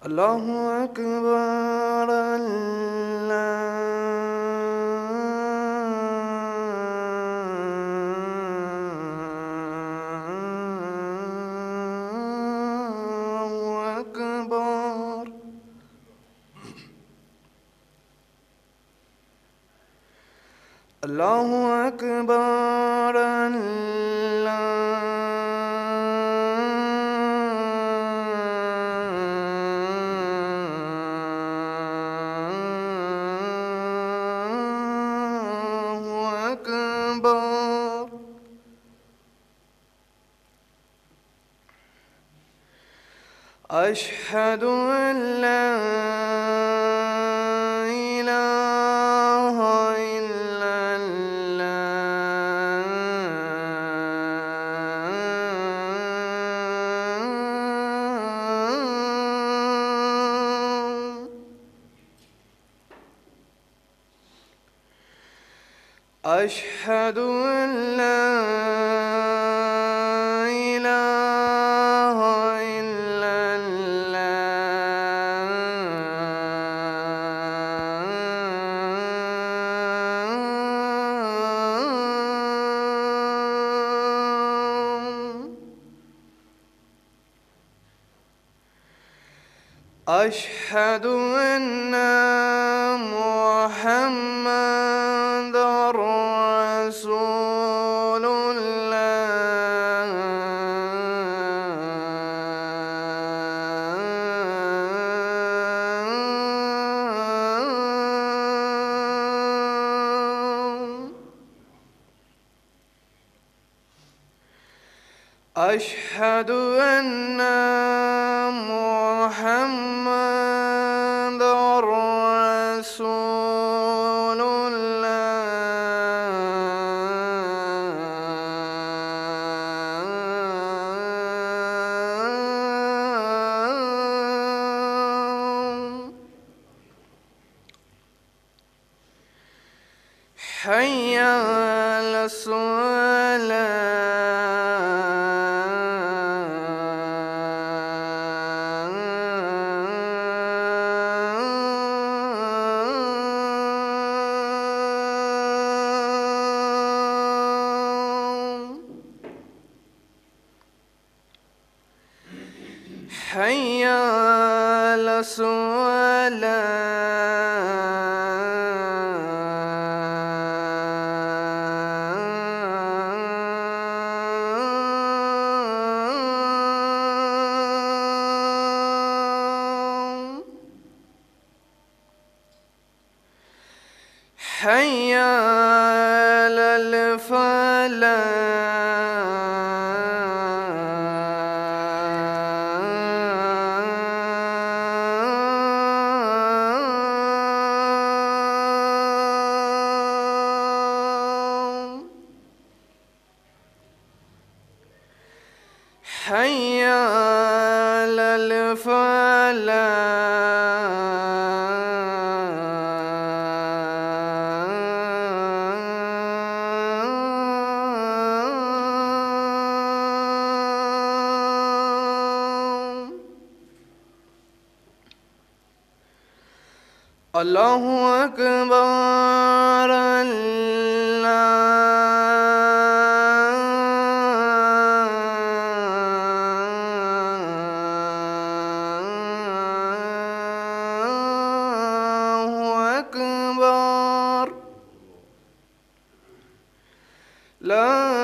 الله أكبر الله أكبر. الله أكبر الله أكبر. أشهد أن لا إله إلا الله. أشهد أن لا إله إلا الله. أشهد أن محمد رسول الله. أشهد أن محمد رسول الله. حي على الصلاة. حي على الصلاة. حي على الفلاح. حي على الفلاح. الله أكبر الله أكبر. لا